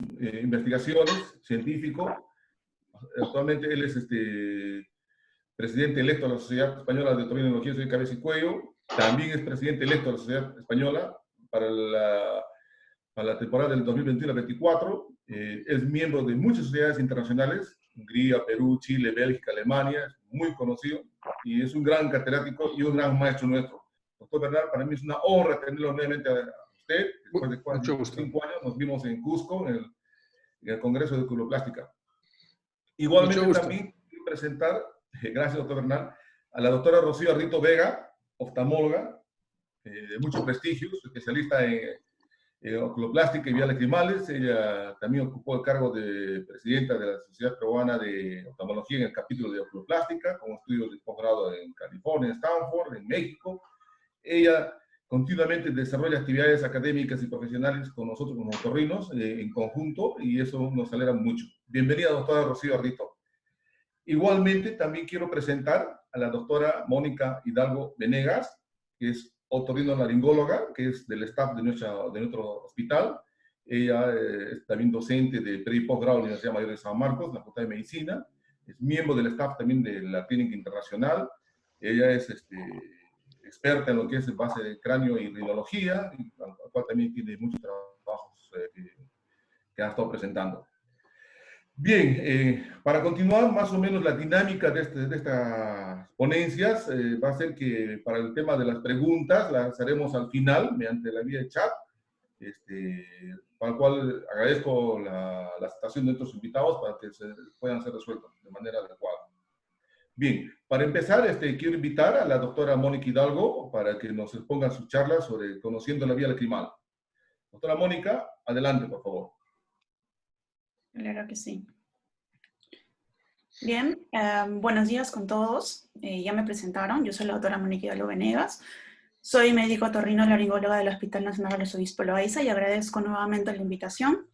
investigaciones, científico. Actualmente él es presidente electo de la Sociedad Española de Otorrinolaringología de Cabeza y Cuello. También es presidente electo de la Sociedad Española para la temporada del 2021-24. Es miembro de muchas sociedades internacionales, Hungría, Perú, Chile, Bélgica, Alemania, es muy conocido y es un gran catedrático y un gran maestro nuestro. Doctor Bernal, para mí es una honra tenerlo nuevamente a usted. Después de 5 años nos vimos en Cusco, en el Congreso de Oculoplástica. Igualmente también quiero presentar, gracias doctor Bernal, a la doctora Rocío Ardito Vega, oftalmóloga, de mucho prestigio, especialista en oculoplástica y vías lacrimales. Ella también ocupó el cargo de presidenta de la Sociedad Peruana de Oftalmología en el capítulo de oculoplástica, con estudios de posgrado en California, en Stanford, en México. Ella continuamente desarrolla actividades académicas y profesionales con nosotros como otorrinos en conjunto, y eso nos alegra mucho. Bienvenida, doctora Rocío Ardito. Igualmente, también quiero presentar a la doctora Mónica Hidalgo Venegas, que es otorrinolaringóloga, que es del staff de nuestro hospital. Ella es también docente de pre y posgrado en la Universidad Mayor de San Marcos, la Facultad de Medicina. Es miembro del staff también de la Clínica Internacional. Ella es experta en lo que es base de cráneo y rinología, la cual también tiene muchos trabajos que ha estado presentando. Bien, para continuar más o menos la dinámica de estas ponencias, va a ser que para el tema de las preguntas las haremos al final mediante la vía de chat, para el cual agradezco la aceptación de nuestros invitados para que se puedan ser resueltos de manera adecuada. Bien, para empezar, quiero invitar a la doctora Mónica Hidalgo para que nos exponga su charla sobre conociendo la vía lacrimal. Doctora Mónica, adelante, por favor. Claro que sí. Bien, buenos días con todos. Ya me presentaron, yo soy la doctora Mónica Hidalgo Venegas. Soy médico otorrinolaringóloga del Hospital Nacional Arzobispo Loaiza y agradezco nuevamente la invitación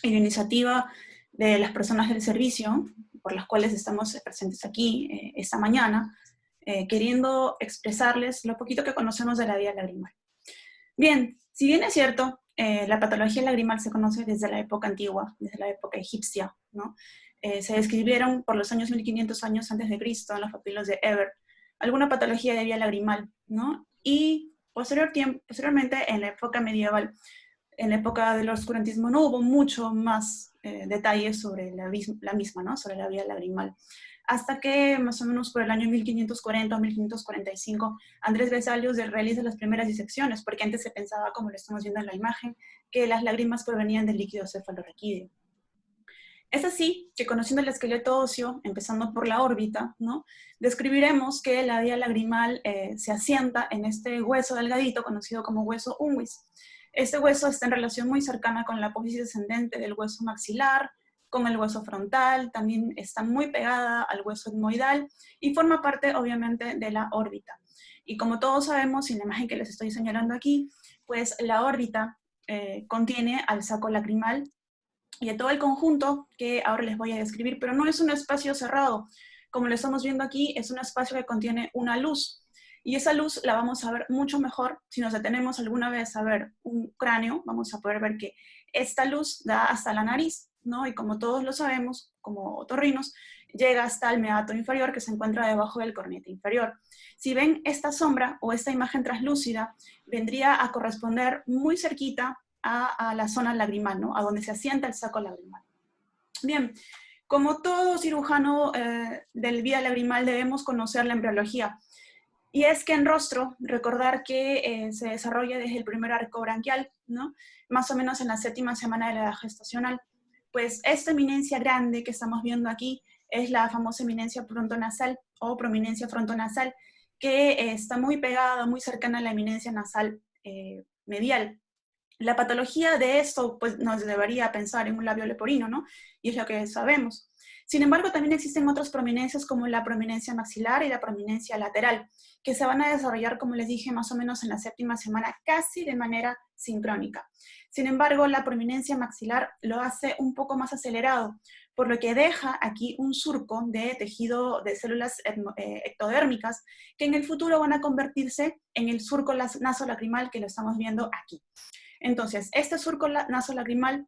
y la iniciativa de las personas del servicio por las cuales estamos presentes aquí esta mañana, queriendo expresarles lo poquito que conocemos de la vía lagrimal. Bien, si bien es cierto, la patología lagrimal se conoce desde la época antigua, desde la época egipcia, ¿no? Se describieron por los años 1500 años antes de Cristo en los papiros de Eber alguna patología de vía lagrimal, ¿no? Y posteriormente, en la época medieval, en la época del oscurantismo, no hubo mucho más detalles sobre la misma, ¿no? Sobre la vía lagrimal. Hasta que más o menos por el año 1540 o 1545, Andrés Vesalius realiza las primeras disecciones, porque antes se pensaba, como lo estamos viendo en la imagen, que las lágrimas provenían del líquido cefalorraquídeo. Es así que, conociendo el esqueleto óseo, empezando por la órbita, ¿no?, describiremos que la vía lagrimal se asienta en este hueso delgadito conocido como hueso unguis. Este hueso está en relación muy cercana con la apófisis descendente del hueso maxilar, con el hueso frontal, también está muy pegada al hueso etmoidal y forma parte, obviamente, de la órbita. Y como todos sabemos, y en la imagen que les estoy señalando aquí, pues la órbita contiene al saco lacrimal y a todo el conjunto que ahora les voy a describir, pero no es un espacio cerrado. Como lo estamos viendo aquí, es un espacio que contiene una luz. Y esa luz la vamos a ver mucho mejor si nos detenemos alguna vez a ver un cráneo. Vamos a poder ver que esta luz da hasta la nariz, ¿no? Y como todos lo sabemos, como otorrinos, llega hasta el meato inferior, que se encuentra debajo del cornete inferior. Si ven esta sombra o esta imagen translúcida, vendría a corresponder muy cerquita a la zona lagrimal, ¿no?, a donde se asienta el saco lagrimal. Bien, como todo cirujano del vía lagrimal debemos conocer la embriología. Y es que en rostro, recordar que se desarrolla desde el primer arco branquial, ¿no?, más o menos en la 7ª semana de la edad gestacional. Pues esta eminencia grande que estamos viendo aquí es la famosa eminencia frontonasal o prominencia frontonasal, que está muy pegada, muy cercana a la eminencia nasal medial. La patología de esto pues, nos debería pensar en un labio leporino, ¿no? Y es lo que sabemos. Sin embargo, también existen otras prominencias como la prominencia maxilar y la prominencia lateral, que se van a desarrollar, como les dije, más o menos en la 7ª semana, casi de manera sincrónica. Sin embargo, la prominencia maxilar lo hace un poco más acelerado, por lo que deja aquí un surco de tejido de células ectodérmicas que en el futuro van a convertirse en el surco nasolacrimal que lo estamos viendo aquí. Entonces, este surco nasolacrimal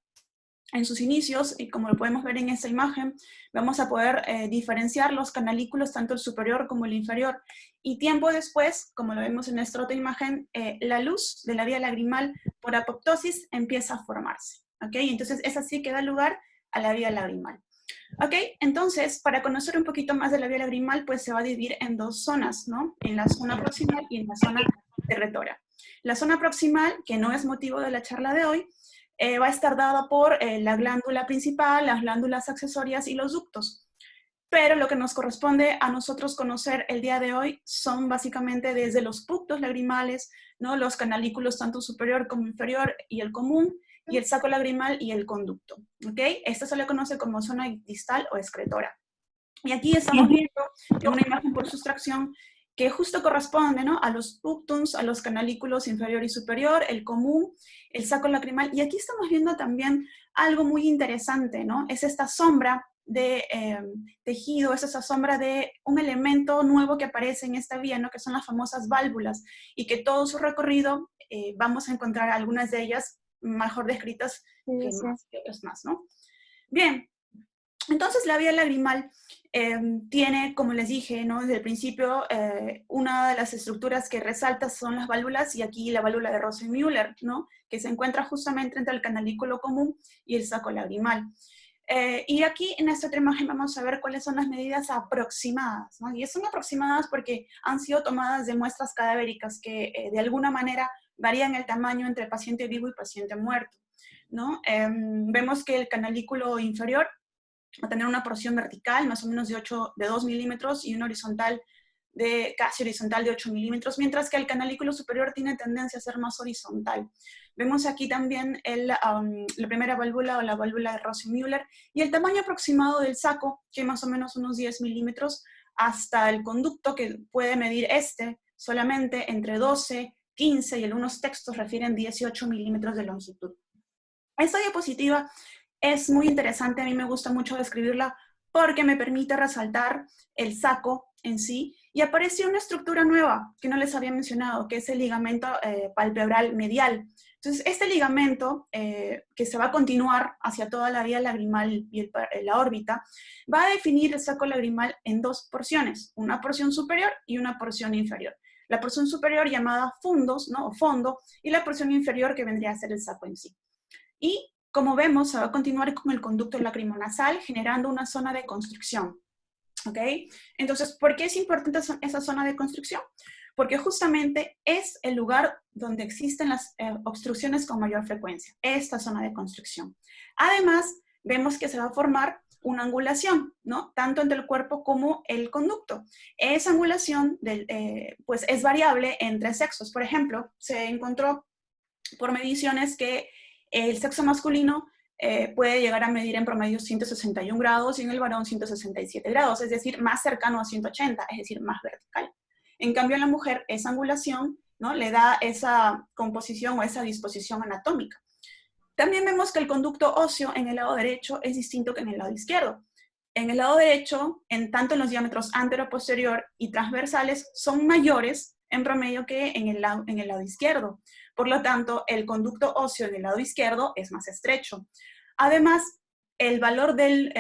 en sus inicios, y como lo podemos ver en esta imagen, vamos a poder diferenciar los canalículos, tanto el superior como el inferior. Y tiempo después, como lo vemos en esta otra imagen, la luz de la vía lagrimal por apoptosis empieza a formarse. ¿Ok? Entonces es así que da lugar a la vía lagrimal. Ok, entonces, para conocer un poquito más de la vía lagrimal, pues se va a dividir en dos zonas, ¿no? En la zona proximal y en la zona secretora. La zona proximal, que no es motivo de la charla de hoy, va a estar dada por la glándula principal, las glándulas accesorias y los ductos. Pero lo que nos corresponde a nosotros conocer el día de hoy son básicamente desde los ductos lagrimales, ¿no? Los canalículos tanto superior como inferior y el común, y el saco lagrimal y el conducto. ¿Ok? Esto se le conoce como zona distal o excretora. Y aquí estamos viendo en una imagen por sustracción que justo corresponde, ¿no? A los ductums, a los canalículos inferior y superior, el común, el saco lacrimal. Y aquí estamos viendo también algo muy interesante, ¿no? Es esta sombra de tejido, es esa sombra de un elemento nuevo que aparece en esta vía, ¿no? Que son las famosas válvulas, y que todo su recorrido vamos a encontrar algunas de ellas mejor descritas que otras más, ¿no? Bien, entonces la vía lagrimal tiene, como les dije, ¿no? Desde el principio, una de las estructuras que resalta son las válvulas, y aquí la válvula de Rosenmüller, ¿no? Que se encuentra justamente entre el canalículo común y el saco lagrimal. Y aquí en esta otra imagen vamos a ver cuáles son las medidas aproximadas, ¿no? Y son aproximadas porque han sido tomadas de muestras cadavéricas que de alguna manera varían el tamaño entre paciente vivo y paciente muerto, ¿no? Vemos que el canalículo inferior va a tener una porción vertical más o menos de 2 milímetros y una horizontal casi horizontal de 8 milímetros, mientras que el canalículo superior tiene tendencia a ser más horizontal. Vemos aquí también la primera válvula o la válvula de Rosenmüller y el tamaño aproximado del saco, que más o menos unos 10 milímetros, hasta el conducto que puede medir solamente entre 12, 15 y algunos textos refieren 18 milímetros de longitud. Esta diapositiva es muy interesante, a mí me gusta mucho describirla porque me permite resaltar el saco en sí, y aparece una estructura nueva que no les había mencionado, que es el ligamento palpebral medial. Entonces, este ligamento, que se va a continuar hacia toda la vía lagrimal y la órbita, va a definir el saco lagrimal en dos porciones, una porción superior y una porción inferior. La porción superior llamada fundos, ¿no? O fondo, y la porción inferior que vendría a ser el saco en sí. Y como vemos, se va a continuar con el conducto lacrimonasal generando una zona de constricción. ¿Ok? Entonces, ¿por qué es importante esa zona de constricción? Porque justamente es el lugar donde existen las obstrucciones con mayor frecuencia, esta zona de constricción. Además, vemos que se va a formar una angulación, ¿no? Tanto entre el cuerpo como el conducto. Esa angulación pues es variable entre sexos. Por ejemplo, se encontró por mediciones que el sexo masculino puede llegar a medir en promedio 161 grados y en el varón 167 grados, es decir, más cercano a 180, es decir, más vertical. En cambio, en la mujer, esa angulación, ¿no? Le da esa composición o esa disposición anatómica. También vemos que el conducto óseo en el lado derecho es distinto que en el lado izquierdo. En el lado derecho, tanto en los diámetros antero-posterior y transversales, son mayores en promedio que en el lado izquierdo. Por lo tanto, el conducto óseo en el lado izquierdo es más estrecho. Además, el valor del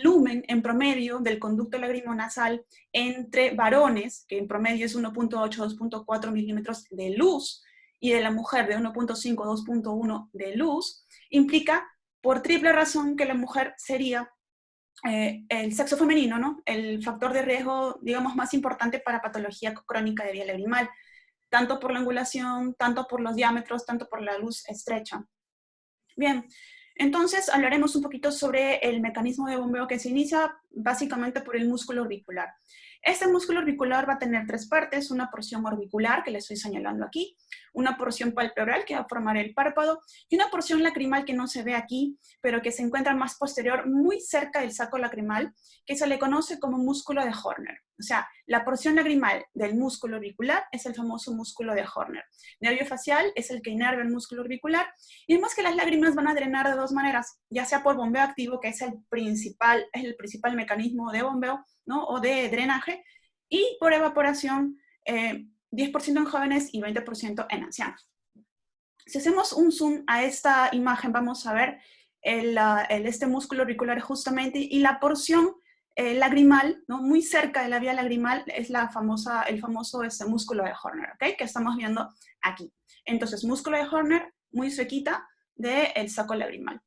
lumen en promedio del conducto lacrimonasal entre varones, que en promedio es 1.8, 2.4 milímetros de luz, y de la mujer de 1.5, 2.1 de luz, implica por triple razón que la mujer sería el sexo femenino, ¿no? El factor de riesgo, digamos, más importante para patología crónica de vía lagrimal, tanto por la angulación, tanto por los diámetros, tanto por la luz estrecha. Bien, entonces hablaremos un poquito sobre el mecanismo de bombeo que se inicia básicamente por el músculo orbicular. Este músculo orbicular va a tener tres partes, una porción orbicular, que le estoy señalando aquí, una porción palpebral, que va a formar el párpado, y una porción lacrimal que no se ve aquí, pero que se encuentra más posterior, muy cerca del saco lacrimal, que se le conoce como músculo de Horner. O sea, la porción lagrimal del músculo orbicular es el famoso músculo de Horner. Nervio facial es el que inerva el músculo orbicular, y vemos que las lágrimas van a drenar de dos maneras, ya sea por bombeo activo, que es el principal mecanismo de bombeo, ¿no? O de drenaje, y por evaporación, 10% en jóvenes y 20% en ancianos. Si hacemos un zoom a esta imagen, vamos a ver este músculo auricular justamente, y la porción lagrimal, ¿no? Muy cerca de la vía lagrimal, es el famoso músculo de Horner, ¿ok? Que estamos viendo aquí. Entonces, músculo de Horner, muy cerquita del saco lagrimal.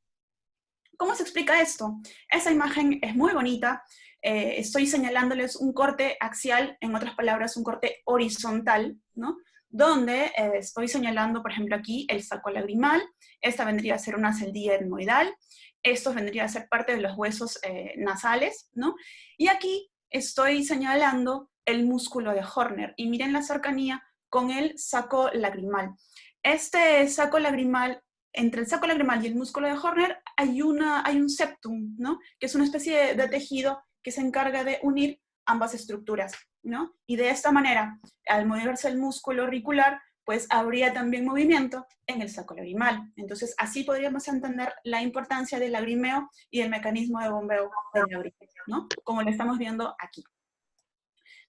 ¿Cómo se explica esto? Esa imagen es muy bonita. Estoy señalándoles un corte axial, en otras palabras, un corte horizontal, ¿no? Donde estoy señalando, por ejemplo, aquí el saco lagrimal. Esta vendría a ser una celdilla etmoidal. Esto vendría a ser parte de los huesos nasales, ¿no? Y aquí estoy señalando el músculo de Horner. Y miren la cercanía con el saco lagrimal. Este saco lagrimal, entre el saco lagrimal y el músculo de Horner, hay un septum, ¿no? Que es una especie de tejido que se encarga de unir ambas estructuras, ¿no? Y de esta manera, al moverse el músculo auricular, pues habría también movimiento en el saco lagrimal. Entonces, así podríamos entender la importancia del lagrimeo y el mecanismo de bombeo del lagrimeo, ¿no? Como lo estamos viendo aquí.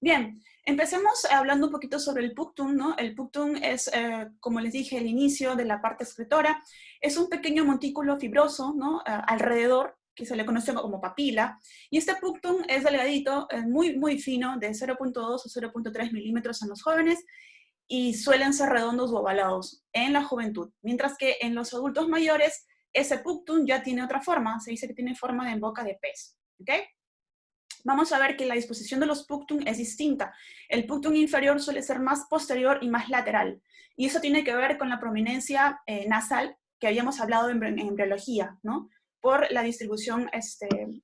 Bien, empecemos hablando un poquito sobre el punctum, ¿no? El punctum es, como les dije, el inicio de la parte excretora. Es un pequeño montículo fibroso, ¿no? Alrededor, que se le conoce como papila. Y este punctum es delgadito, muy, muy fino, de 0.2 o 0.3 milímetros en los jóvenes, y suelen ser redondos o ovalados en la juventud. Mientras que en los adultos mayores, ese punctum ya tiene otra forma. Se dice que tiene forma de boca de pez, ¿ok? Vamos a ver que la disposición de los punctum es distinta. El punctum inferior suele ser más posterior y más lateral. Y eso tiene que ver con la prominencia nasal que habíamos hablado en embriología, ¿no? Por la distribución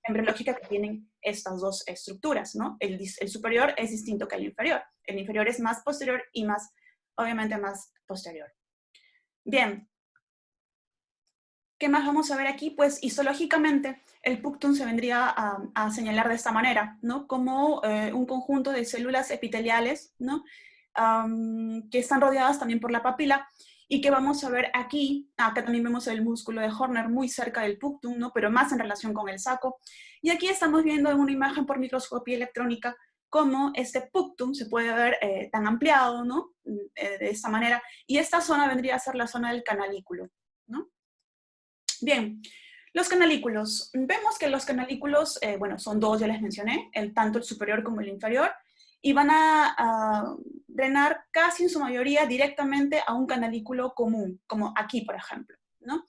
embriológica que tienen estas dos estructuras, ¿no? El superior es distinto que el inferior. El inferior es más posterior y más, obviamente, más posterior. Bien. ¿Qué más vamos a ver aquí? Pues histológicamente el punctum se vendría a señalar de esta manera, ¿no? Como un conjunto de células epiteliales, ¿no? Que están rodeadas también por la papila, y que vamos a ver aquí. Acá también vemos el músculo de Horner muy cerca del punctum, ¿no? Pero más en relación con el saco. Y aquí estamos viendo en una imagen por microscopía electrónica cómo este punctum se puede ver tan ampliado, ¿no? De esta manera. Y esta zona vendría a ser la zona del canalículo, ¿no? Bien, los canalículos. Vemos que los canalículos, bueno, son dos, ya les mencioné, tanto el superior como el inferior, y van a drenar casi en su mayoría directamente a un canalículo común, como aquí, por ejemplo, ¿no?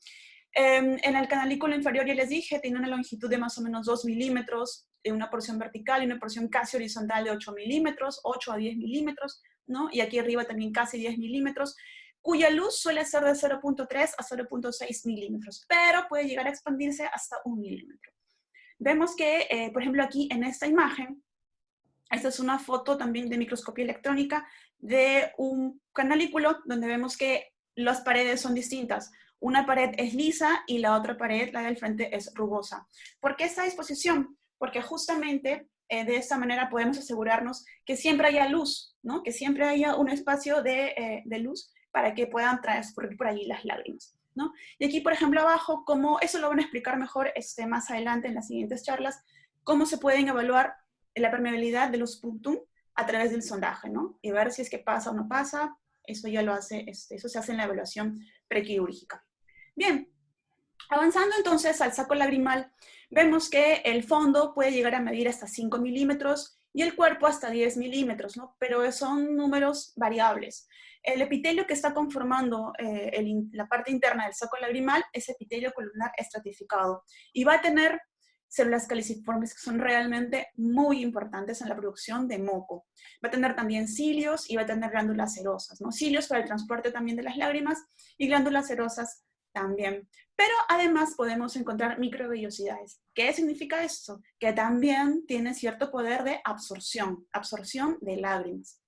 En el canalículo inferior, ya les dije, tiene una longitud de más o menos 2 milímetros, una porción vertical y una porción casi horizontal de 8 milímetros, 8 a 10 milímetros, ¿no? Y aquí arriba también casi 10 milímetros, cuya luz suele ser de 0.3 a 0.6 milímetros, pero puede llegar a expandirse hasta 1 milímetro. Vemos que, por ejemplo, aquí en esta imagen, esta es una foto también de microscopía electrónica de un canalículo donde vemos que las paredes son distintas. Una pared es lisa y la otra pared, la del frente, es rugosa. ¿Por qué esta disposición? Porque justamente de esta manera podemos asegurarnos que siempre haya luz, ¿no? Que siempre haya un espacio de luz para que puedan transcurrir por allí las lágrimas, ¿no? Y aquí, por ejemplo, abajo, como eso lo van a explicar mejor más adelante en las siguientes charlas, cómo se pueden evaluar la permeabilidad de los punctum a través del sondaje, ¿no? Y ver si es que pasa o no pasa. Eso ya lo hace, eso se hace en la evaluación prequirúrgica. Bien, avanzando entonces al saco lagrimal, vemos que el fondo puede llegar a medir hasta 5 milímetros y el cuerpo hasta 10 milímetros, ¿no? Pero son números variables. El epitelio que está conformando la parte interna del saco lagrimal es epitelio columnar estratificado y va a tener células caliciformes que son realmente muy importantes en la producción de moco. Va a tener también cilios y va a tener glándulas serosas, ¿no? Cilios para el transporte también de las lágrimas y glándulas serosas también. Pero además podemos encontrar microvellosidades. ¿Qué significa esto? Que también tiene cierto poder de absorción de lágrimas.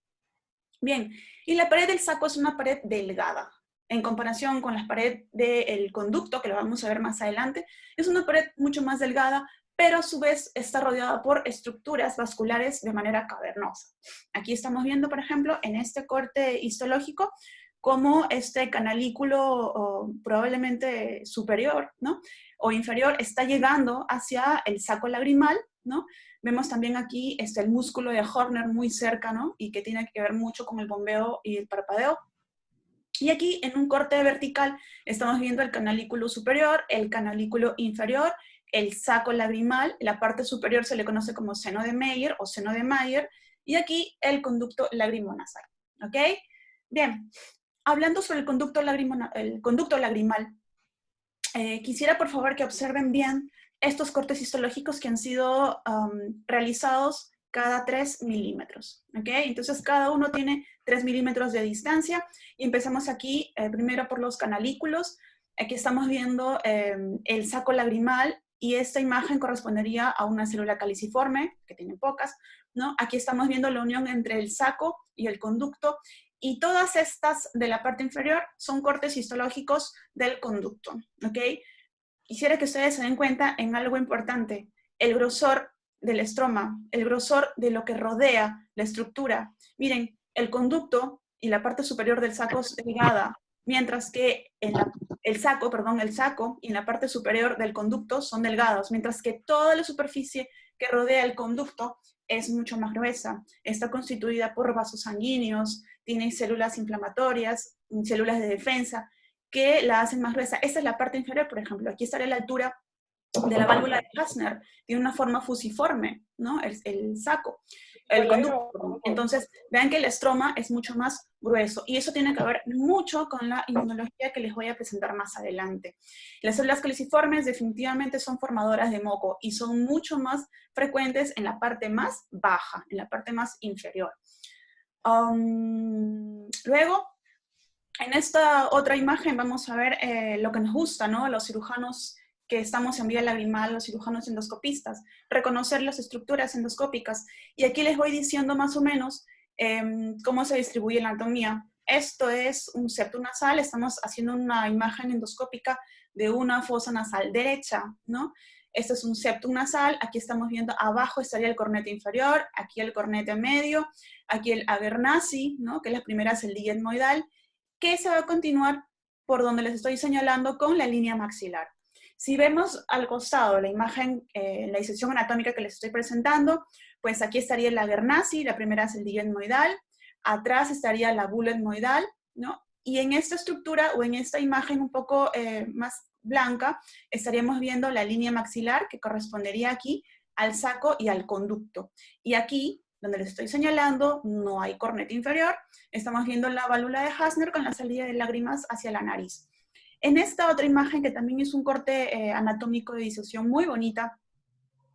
Bien, y la pared del saco es una pared delgada. En comparación con la pared del conducto, que lo vamos a ver más adelante, es una pared mucho más delgada, pero a su vez está rodeada por estructuras vasculares de manera cavernosa. Aquí estamos viendo, por ejemplo, en este corte histológico, cómo este canalículo probablemente superior, ¿no? O inferior está llegando hacia el saco lagrimal, ¿no? Vemos también aquí el músculo de Horner muy cerca, ¿no? Y que tiene que ver mucho con el bombeo y el parpadeo. Y aquí en un corte vertical estamos viendo el canalículo superior, el canalículo inferior, el saco lagrimal, la parte superior se le conoce como seno de Meyer o seno de Mayer, y aquí el conducto lagrimonasal, ¿ok? Bien, hablando sobre el conducto lagrimal, quisiera por favor que observen bien estos cortes histológicos que han sido realizados cada 3 milímetros, ¿ok? Entonces cada uno tiene 3 milímetros de distancia y empezamos aquí primero por los canalículos. Aquí estamos viendo el saco lagrimal y esta imagen correspondería a una célula caliciforme, que tienen pocas, ¿no? Aquí estamos viendo la unión entre el saco y el conducto y todas estas de la parte inferior son cortes histológicos del conducto, ¿ok? Quisiera que ustedes se den cuenta en algo importante, el grosor del estroma, el grosor de lo que rodea la estructura. Miren, el conducto y la parte superior del saco es delgada, mientras que el saco y la parte superior del conducto son delgados, mientras que toda la superficie que rodea el conducto es mucho más gruesa. Está constituida por vasos sanguíneos, tiene células inflamatorias, células de defensa, que la hacen más gruesa. Esta es la parte inferior, por ejemplo. Aquí estaría la altura de la válvula de Hasner, tiene una forma fusiforme, ¿no? El saco, el conducto. Entonces, vean que el estroma es mucho más grueso, y eso tiene que ver mucho con la inmunología que les voy a presentar más adelante. Las células caliciformes definitivamente son formadoras de moco, y son mucho más frecuentes en la parte más baja, en la parte más inferior. Luego, en esta otra imagen vamos a ver lo que nos gusta, ¿no? Los cirujanos que estamos en vía lagrimal, los cirujanos endoscopistas, reconocer las estructuras endoscópicas. Y aquí les voy diciendo más o menos cómo se distribuye la anatomía. Esto es un septo nasal, estamos haciendo una imagen endoscópica de una fosa nasal derecha, ¿no? Este es un septum nasal, aquí estamos viendo abajo estaría el cornete inferior, aquí el cornete medio, aquí el abernaci, ¿no? Que es la primera celdilla etmoidal, que se va a continuar por donde les estoy señalando con la línea maxilar. Si vemos al costado la imagen, la disección anatómica que les estoy presentando, pues aquí estaría el abernaci, la primera celdilla etmoidal, atrás estaría la bula etmoidal, ¿no? Y en esta estructura o en esta imagen un poco más blanca, estaríamos viendo la línea maxilar que correspondería aquí al saco y al conducto. Y aquí, donde les estoy señalando, no hay cornete inferior, estamos viendo la válvula de Hasner con la salida de lágrimas hacia la nariz. En esta otra imagen, que también es un corte anatómico de disección muy bonita,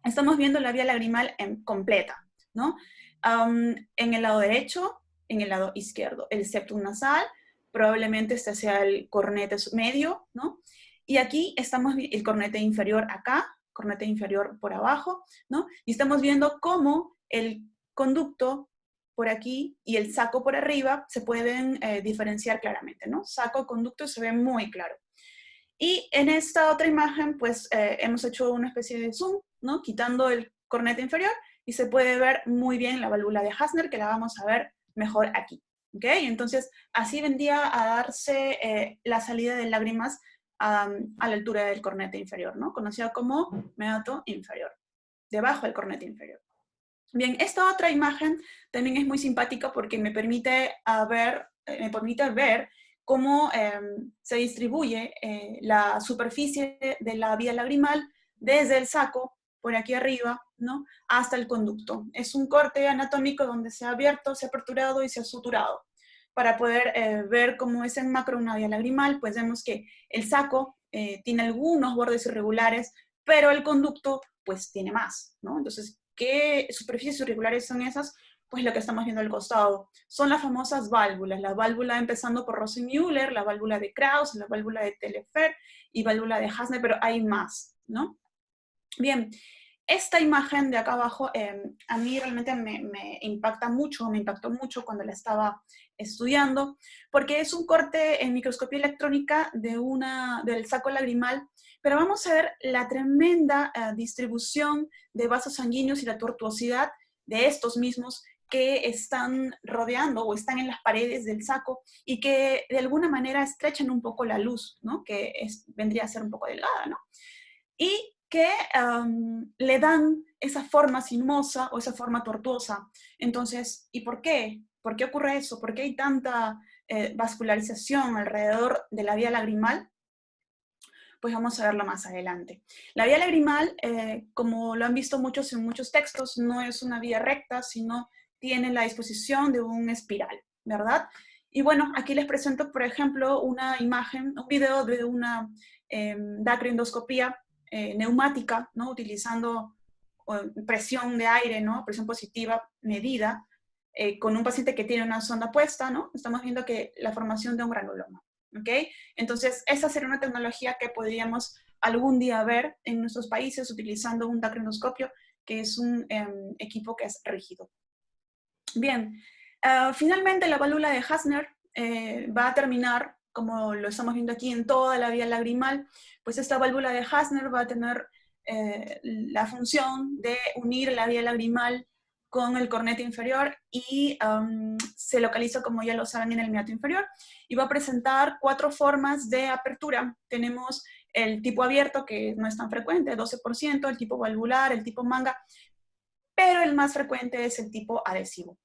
estamos viendo la vía lagrimal completa, ¿no? En el lado derecho, en el lado izquierdo, el septum nasal, probablemente este sea el cornete medio, ¿no? Y aquí estamos el cornete inferior acá, cornete inferior por abajo, ¿no? Y estamos viendo cómo el conducto por aquí y el saco por arriba se pueden diferenciar claramente, ¿no? Saco, conducto se ve muy claro. Y en esta otra imagen, pues hemos hecho una especie de zoom, ¿no? Quitando el cornete inferior, y se puede ver muy bien la válvula de Hasner, que la vamos a ver mejor aquí, ¿ok? Entonces, así vendría a darse la salida de lágrimas a la altura del cornete inferior, ¿no? Conocida como meato inferior, debajo del cornete inferior. Bien, esta otra imagen también es muy simpática porque me permite ver cómo se distribuye la superficie de la vía lagrimal desde el saco, por aquí arriba, ¿no? Hasta el conducto. Es un corte anatómico donde se ha abierto, se ha aperturado y se ha suturado. Para poder ver cómo es en macro una vía lagrimal, pues vemos que el saco tiene algunos bordes irregulares, pero el conducto pues tiene más, ¿no? Entonces, ¿qué superficies irregulares son esas? Pues lo que estamos viendo al costado. Son las famosas válvulas. La válvula empezando por Rosen-Müller, la válvula de Krauss, la válvula de Telfer y válvula de Hasner, pero hay más, ¿no? Bien, esta imagen de acá abajo a mí realmente me impactó mucho cuando la estaba estudiando, porque es un corte en microscopía electrónica del saco lagrimal, pero vamos a ver la tremenda distribución de vasos sanguíneos y la tortuosidad de estos mismos que están rodeando o están en las paredes del saco y que de alguna manera estrechan un poco la luz, ¿no? Que vendría a ser un poco delgada, ¿no? Y que le dan esa forma sinuosa o esa forma tortuosa. Entonces, ¿y por qué? ¿Por qué ocurre eso? ¿Por qué hay tanta vascularización alrededor de la vía lagrimal, pues vamos a verlo más adelante. La vía lagrimal, como lo han visto muchos en muchos textos, no es una vía recta, sino tiene la disposición de un espiral, ¿verdad? Y bueno, aquí les presento, por ejemplo, una imagen, un video de una dacroendoscopía neumática, ¿no? Utilizando presión de aire, ¿no? Presión positiva medida, con un paciente que tiene una sonda puesta, ¿no? Estamos viendo que la formación de un granuloma, ¿ok? Entonces, esa sería una tecnología que podríamos algún día ver en nuestros países utilizando un dacroendoscopio, que es un equipo que es rígido. Bien, finalmente la válvula de Hasner va a terminar, como lo estamos viendo aquí, en toda la vía lagrimal, pues esta válvula de Hasner va a tener la función de unir la vía lagrimal con el cornete inferior y se localiza, como ya lo saben, en el meato inferior, y va a presentar 4 formas de apertura. Tenemos el tipo abierto, que no es tan frecuente, 12%, el tipo valvular, el tipo manga, pero el más frecuente es el tipo adhesivo.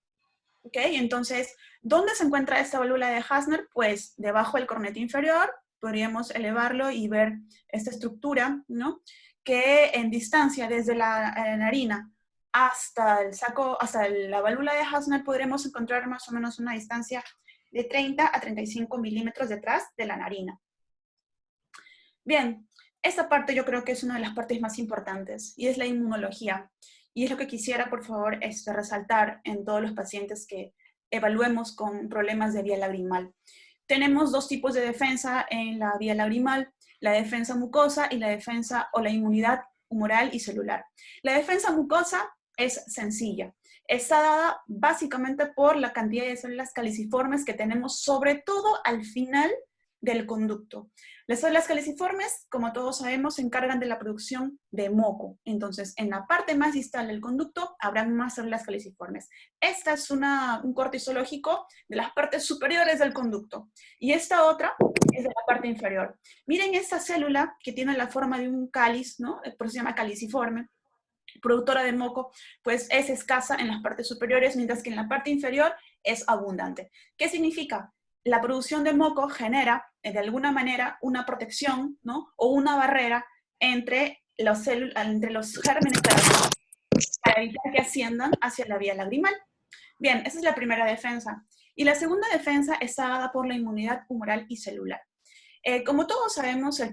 ¿Ok? Entonces, ¿dónde se encuentra esta válvula de Hasner? Pues debajo del cornete inferior, podríamos elevarlo y ver esta estructura, ¿no? Que en distancia desde la narina hasta el saco, hasta la válvula de Hasner, podremos encontrar más o menos una distancia de 30 a 35 milímetros detrás de la narina. Bien, esta parte yo creo que es una de las partes más importantes, y es la inmunología. Y es lo que quisiera, por favor, resaltar en todos los pacientes que evaluemos con problemas de vía lagrimal. Tenemos 2 tipos de defensa en la vía lagrimal, la defensa mucosa y la defensa o la inmunidad humoral y celular. La defensa mucosa es sencilla. Está dada básicamente por la cantidad de células caliciformes que tenemos, sobre todo al final del conducto. Las células caliciformes, como todos sabemos, se encargan de la producción de moco. Entonces, en la parte más distal del conducto habrán más células caliciformes. Esta es un corte histológico de las partes superiores del conducto. Y esta otra es de la parte inferior. Miren esta célula que tiene la forma de un cáliz, ¿no? Por eso se llama caliciforme, productora de moco, pues es escasa en las partes superiores, mientras que en la parte inferior es abundante. ¿Qué significa? La producción de moco genera, de alguna manera, una protección, ¿no? O una barrera entre los gérmenes para evitar que asciendan hacia la vía lagrimal. Bien, esa es la primera defensa. Y la segunda defensa está dada por la inmunidad humoral y celular. Como todos sabemos, el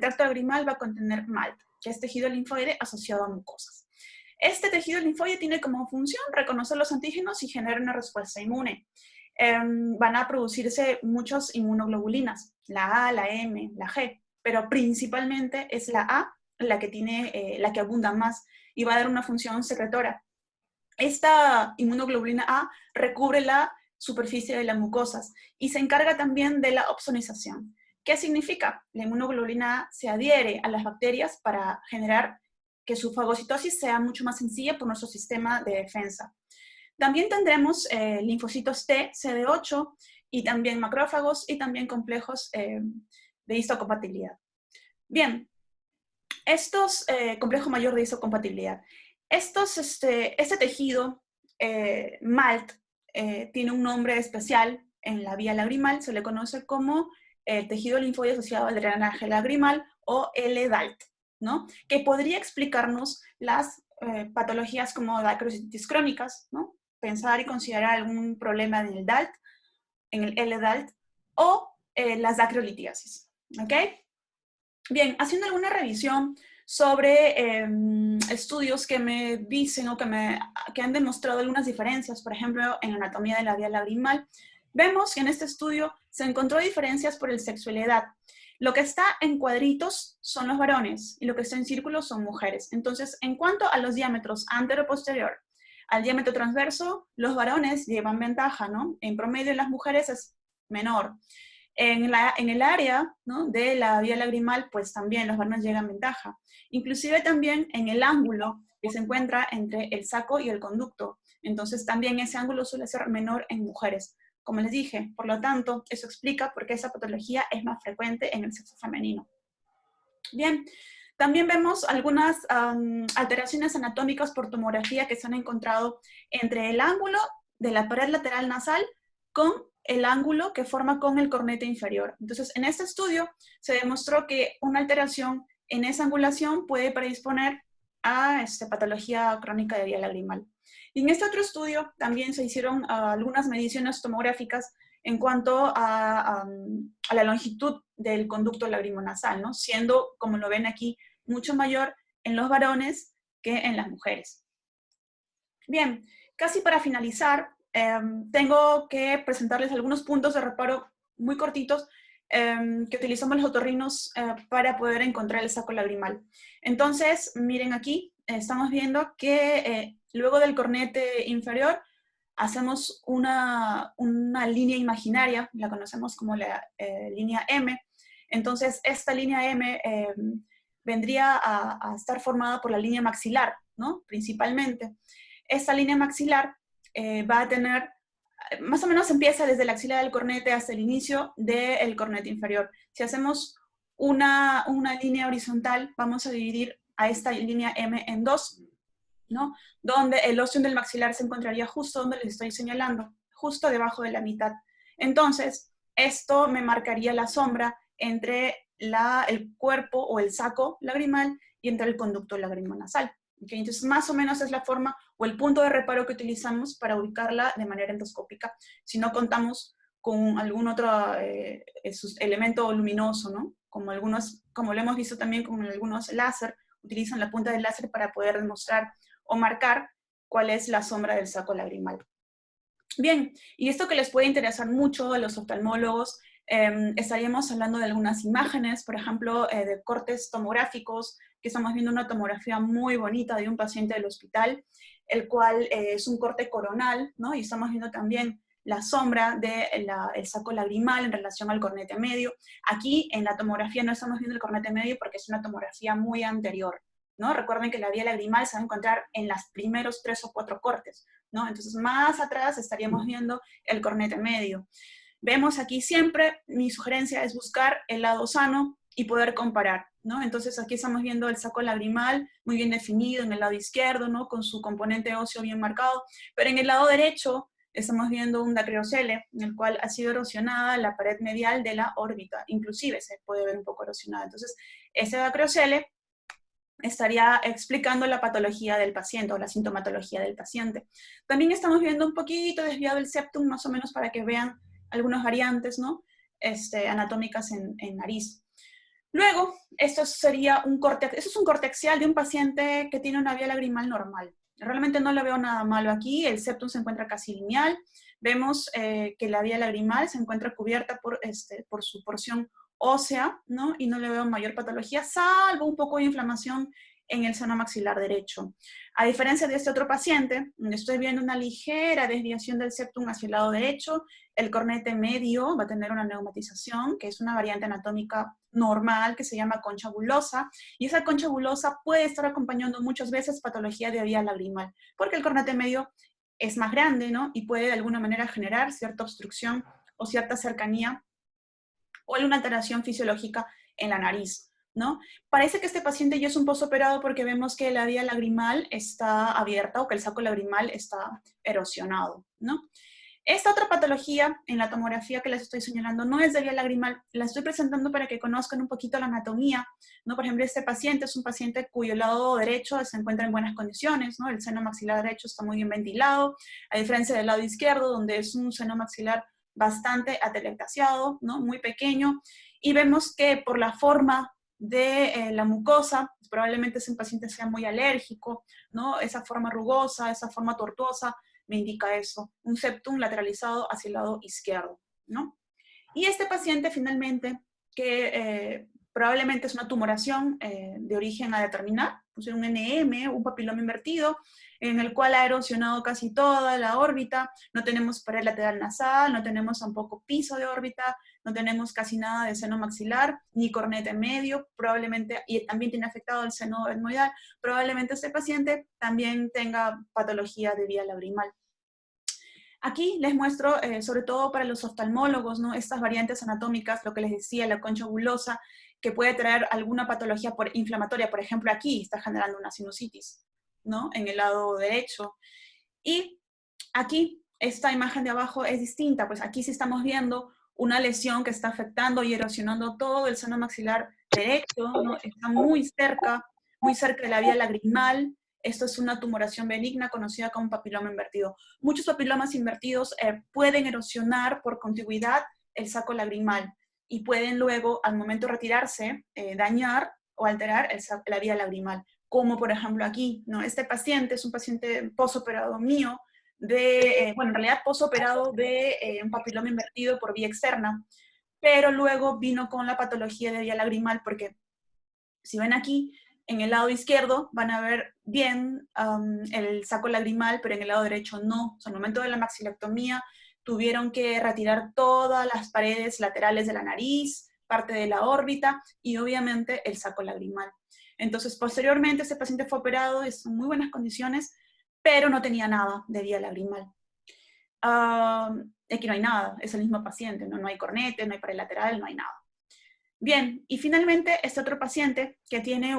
tracto lagrimal va a contener MALT, que es tejido linfoide asociado a mucosas. Este tejido linfoide tiene como función reconocer los antígenos y generar una respuesta inmune. Van a producirse muchas inmunoglobulinas, la A, la M, la G, pero principalmente es la A la que abunda más y va a dar una función secretora. Esta inmunoglobulina A recubre la superficie de las mucosas y se encarga también de la opsonización. ¿Qué significa? La inmunoglobulina A se adhiere a las bacterias para generar que su fagocitosis sea mucho más sencilla por nuestro sistema de defensa. También tendremos linfocitos T, CD8, y también macrófagos y también complejos de histocompatibilidad. Bien, estos complejo mayor de histocompatibilidad. Este tejido, MALT, tiene un nombre especial en la vía lagrimal, se le conoce como el tejido linfoide asociado al drenaje lagrimal o LDALT, ¿no? Que podría explicarnos las patologías como dacrosidititis crónicas, ¿no? Pensar y considerar algún problema en el DALT, en el LDALT, o las dacrolitiasis, ¿ok? Bien, haciendo alguna revisión sobre estudios que me dicen o que han demostrado algunas diferencias, por ejemplo, en anatomía de la vía lagrimal, vemos que en este estudio se encontró diferencias por el sexo y la edad. Lo que está en cuadritos son los varones y lo que está en círculos son mujeres. Entonces, en cuanto a los diámetros antero-posterior, al diámetro transverso, los varones llevan ventaja, ¿no? En promedio, en las mujeres es menor. En el área, ¿no?, de la vía lagrimal, pues también los varones llevan ventaja. Inclusive también en el ángulo que se encuentra entre el saco y el conducto. Entonces también ese ángulo suele ser menor en mujeres. Como les dije, por lo tanto, eso explica por qué esa patología es más frecuente en el sexo femenino. Bien, también vemos algunas alteraciones anatómicas por tomografía que se han encontrado entre el ángulo de la pared lateral nasal con el ángulo que forma con el cornete inferior. Entonces, en este estudio se demostró que una alteración en esa angulación puede predisponer a patología crónica de vía lagrimal. Y en este otro estudio también se hicieron algunas mediciones tomográficas en cuanto a la longitud del conducto lagrimonasal, ¿no? Siendo, como lo ven aquí, mucho mayor en los varones que en las mujeres. Bien, casi para finalizar, tengo que presentarles algunos puntos de reparo muy cortitos que utilizamos los otorrinos para poder encontrar el saco lagrimal. Entonces, miren aquí, estamos viendo que luego del cornete inferior hacemos una línea imaginaria, la conocemos como la línea M. Entonces, esta línea M vendría a estar formada por la línea maxilar, ¿no? Principalmente. Esta línea maxilar va a tener, más o menos empieza desde la axila del cornete hasta el inicio del cornete inferior. Si hacemos una línea horizontal, vamos a dividir a esta línea M en dos, ¿no? Donde el ostium del maxilar se encontraría justo donde les estoy señalando, justo debajo de la mitad. Entonces, esto me marcaría la sombra entre el cuerpo o el saco lagrimal y entre el conducto lagrimonasal. ¿Okay? Entonces, más o menos es la forma o el punto de reparo que utilizamos para ubicarla de manera endoscópica, si no contamos con algún otro elemento luminoso, ¿no? Como lo hemos visto también con algunos láser, utilizan la punta del láser para poder demostrar o marcar cuál es la sombra del saco lagrimal. Bien, y esto que les puede interesar mucho a los oftalmólogos, estaríamos hablando de algunas imágenes, por ejemplo, de cortes tomográficos, que estamos viendo una tomografía muy bonita de un paciente del hospital, el cual es un corte coronal, ¿no? Y estamos viendo también la sombra del saco lagrimal en relación al cornete medio. Aquí en la tomografía no estamos viendo el cornete medio porque es una tomografía muy anterior, ¿no? Recuerden que la vía lagrimal se va a encontrar en los primeros 3 o 4 cortes, ¿no? Entonces, más atrás estaríamos viendo el cornete medio. Vemos aquí siempre, mi sugerencia es buscar el lado sano y poder comparar, ¿no? Entonces, aquí estamos viendo el saco lagrimal muy bien definido en el lado izquierdo, ¿no? Con su componente óseo bien marcado, pero en el lado derecho estamos viendo un dacreocele, en el cual ha sido erosionada la pared medial de la órbita, inclusive se puede ver un poco erosionada. Entonces, ese dacreocele estaría explicando la patología del paciente o la sintomatología del paciente. También estamos viendo un poquito desviado el septum, más o menos para que vean algunas variantes, ¿no? Anatómicas en nariz. Luego, esto es un corte axial de un paciente que tiene una vía lagrimal normal. Realmente no le veo nada malo aquí, el septum se encuentra casi lineal. Vemos que la vía lagrimal se encuentra cubierta por su porción ósea, ¿no? Y no le veo mayor patología, salvo un poco de inflamación en el seno maxilar derecho. A diferencia de este otro paciente, estoy viendo una ligera desviación del septum hacia el lado derecho, el cornete medio va a tener una neumatización, que es una variante anatómica normal, que se llama concha bulosa, y esa concha bulosa puede estar acompañando muchas veces patología de vía lagrimal, porque el cornete medio es más grande, ¿no? Y puede de alguna manera generar cierta obstrucción o cierta cercanía o alguna alteración fisiológica en la nariz, ¿no? Parece que este paciente ya es un postoperado porque vemos que la vía lagrimal está abierta o que el saco lagrimal está erosionado, ¿no? Esta otra patología en la tomografía que les estoy señalando no es de vía lagrimal, la estoy presentando para que conozcan un poquito la anatomía, ¿no? Por ejemplo, este paciente es un paciente cuyo lado derecho se encuentra en buenas condiciones, ¿no? El seno maxilar derecho está muy bien ventilado, a diferencia del lado izquierdo, donde es un seno maxilar bastante atelectasiado, ¿no? Muy pequeño, y vemos que por la forma de la mucosa, probablemente ese paciente sea muy alérgico, ¿no? Esa forma rugosa, esa forma tortuosa, me indica eso, un septum lateralizado hacia el lado izquierdo, ¿no? Y este paciente finalmente, que probablemente es una tumoración de origen a determinar, pues un NM, un papiloma invertido, en el cual ha erosionado casi toda la órbita, no tenemos pared lateral nasal, no tenemos tampoco piso de órbita, no tenemos casi nada de seno maxilar, ni cornete medio, probablemente, y también tiene afectado el seno etmoidal, probablemente este paciente también tenga patología de vía lagrimal. Aquí les muestro, sobre todo para los oftalmólogos, ¿no? Estas variantes anatómicas, lo que les decía, la concha bulosa, que puede traer alguna patología inflamatoria. Por ejemplo, aquí está generando una sinusitis, ¿no? En el lado derecho. Y aquí esta imagen de abajo es distinta, pues aquí sí estamos viendo una lesión que está afectando y erosionando todo el seno maxilar derecho, ¿no? Está muy cerca de la vía lagrimal. Esto es una tumoración benigna conocida como papiloma invertido. Muchos papilomas invertidos pueden erosionar por contigüidad el saco lagrimal y pueden luego, al momento de retirarse, dañar o alterar la vía lagrimal, como por ejemplo aquí, ¿no? Este paciente es un paciente posoperado mío, bueno, en realidad posoperado de un papiloma invertido por vía externa, pero luego vino con la patología de vía lagrimal porque, si ven aquí, en el lado izquierdo van a ver bien el saco lagrimal, pero en el lado derecho no. O sea, al momento de la maxilectomía tuvieron que retirar todas las paredes laterales de la nariz, parte de la órbita y obviamente el saco lagrimal. Entonces, posteriormente, este paciente fue operado en muy buenas condiciones, pero no tenía nada de vía lagrimal. Aquí no hay nada, es el mismo paciente, ¿no? No hay cornete, no hay pared lateral, no hay nada. Bien, y finalmente este otro paciente que tiene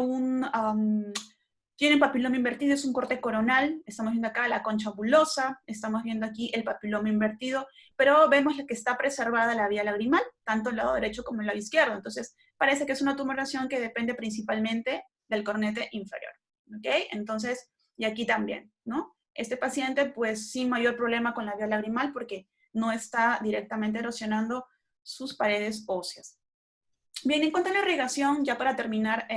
tiene un papiloma invertido, es un corte coronal, estamos viendo acá la concha bulosa, estamos viendo aquí el papiloma invertido, pero vemos que está preservada la vía lagrimal, tanto el lado derecho como el lado izquierdo, entonces parece que es una tumoración que depende principalmente del cornete inferior, ¿ok? Entonces, y aquí también, ¿no? Este paciente pues sin mayor problema con la vía lagrimal porque no está directamente erosionando sus paredes óseas. Bien, en cuanto a la irrigación, ya para terminar,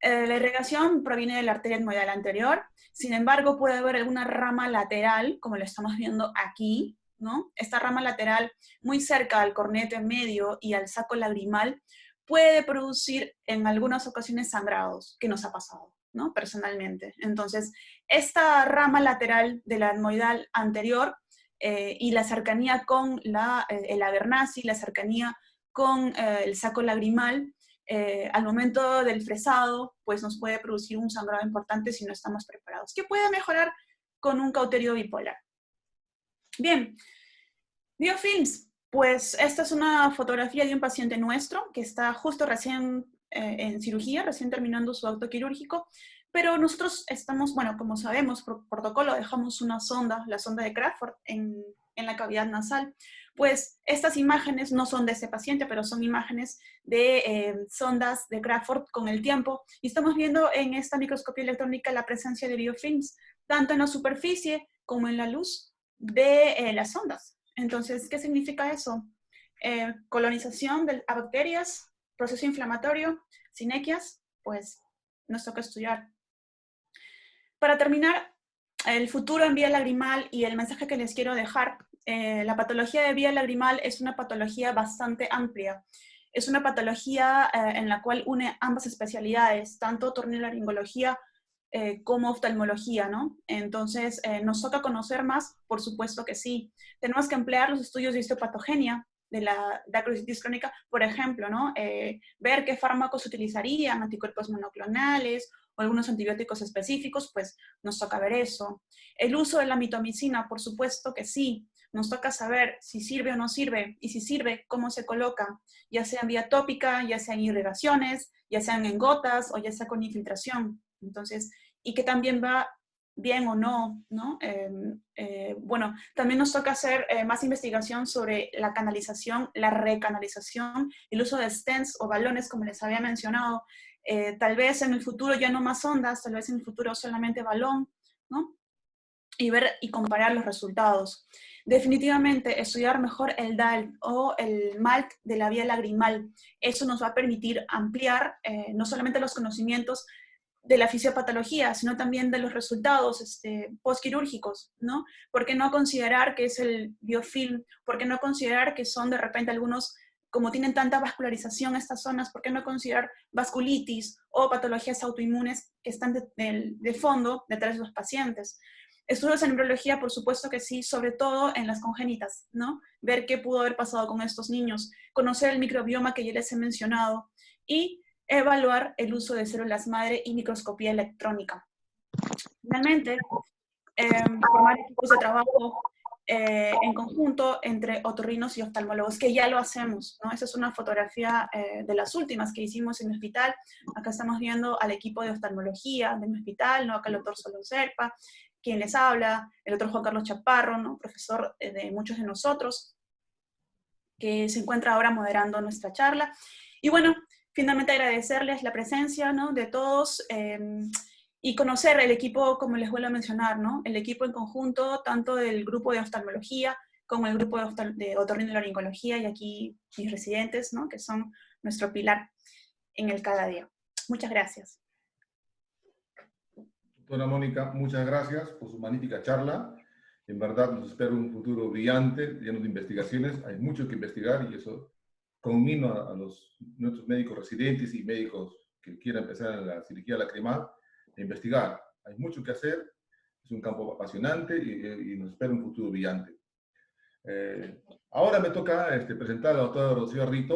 la irrigación proviene de la arteria etmoidal anterior, sin embargo puede haber alguna rama lateral, como lo estamos viendo aquí, ¿no? Esta rama lateral muy cerca al cornete medio y al saco lagrimal puede producir en algunas ocasiones sangrados, que nos ha pasado, ¿no? Personalmente. Entonces, esta rama lateral de la etmoidal anterior y la cercanía con el Abernathy, la cercanía con el saco lagrimal, al momento del fresado, pues nos puede producir un sangrado importante si no estamos preparados, que puede mejorar con un cauterio bipolar. Bien, biofilms. Pues esta es una fotografía de un paciente nuestro que está justo recién en cirugía, recién terminando su acto quirúrgico, pero nosotros estamos, bueno, como sabemos, por protocolo dejamos una sonda, la sonda de Crawford, en la cavidad nasal. Pues estas imágenes no son de ese paciente, pero son imágenes de sondas de Crawford con el tiempo. Y estamos viendo en esta microscopía electrónica la presencia de biofilms, tanto en la superficie como en la luz de las sondas. Entonces, ¿qué significa eso? Colonización a bacterias, proceso inflamatorio, sinequias, pues nos toca estudiar. Para terminar, el futuro en vía lagrimal y el mensaje que les quiero dejar, la patología de vía lagrimal es una patología bastante amplia. Es una patología en la cual une ambas especialidades, tanto otorrinolaringología como oftalmología, ¿no? Entonces, ¿nos toca conocer más? Por supuesto que sí. Tenemos que emplear los estudios de histopatogenia de la dacrocitis crónica, por ejemplo, ¿no? Ver qué fármacos utilizarían, anticuerpos monoclonales o algunos antibióticos específicos, pues nos toca ver eso. El uso de la mitomicina, por supuesto que sí. Nos toca saber si sirve o no sirve, y si sirve, cómo se coloca, ya sea en vía tópica, ya sea en irrigaciones, ya sean en gotas o ya sea con infiltración. Entonces, y que también va bien o no, ¿no? Bueno, también nos toca hacer más investigación sobre la canalización, la recanalización, el uso de stents o balones, como les había mencionado. Tal vez en el futuro ya no más ondas, tal vez en el futuro solamente balón, ¿no? Y ver y comparar los resultados. Definitivamente, estudiar mejor el DALT o el MALT de la vía lagrimal. Eso nos va a permitir ampliar no solamente los conocimientos de la fisiopatología, sino también de los resultados postquirúrgicos, ¿no? ¿Por qué no considerar que es el biofilm? ¿Por qué no considerar que son de repente algunos, como tienen tanta vascularización estas zonas, por qué no considerar vasculitis o patologías autoinmunes que están de fondo detrás de los pacientes? Estudios en neurología, por supuesto que sí, sobre todo en las congénitas, ¿no? Ver qué pudo haber pasado con estos niños, conocer el microbioma que ya les he mencionado y evaluar el uso de células madre y microscopía electrónica. Finalmente, formar equipos de trabajo en conjunto entre otorrinos y oftalmólogos, que ya lo hacemos, ¿no? Esa es una fotografía de las últimas que hicimos en el hospital. Acá estamos viendo al equipo de oftalmología de mi hospital, ¿no? Acá el doctor Solón Serpa, quien les habla, el doctor Juan Carlos Chaparro, ¿no? Profesor de muchos de nosotros, que se encuentra ahora moderando nuestra charla. Y bueno, finalmente agradecerles la presencia, ¿no?, de todos y conocer el equipo, como les vuelvo a mencionar, ¿no?, el equipo en conjunto, tanto del grupo de oftalmología como el grupo de otorrinolaringología, y aquí mis residentes, ¿no?, que son nuestro pilar en el cada día. Muchas gracias. Doctora Mónica, muchas gracias por su magnífica charla. En verdad nos espera un futuro brillante, lleno de investigaciones. Hay mucho que investigar y eso conmino a nuestros médicos residentes y médicos que quieran empezar en la cirugía lacrimal a investigar. Hay mucho que hacer, es un campo apasionante y nos espera un futuro brillante. Ahora me toca presentar a la doctora Rocío Rito,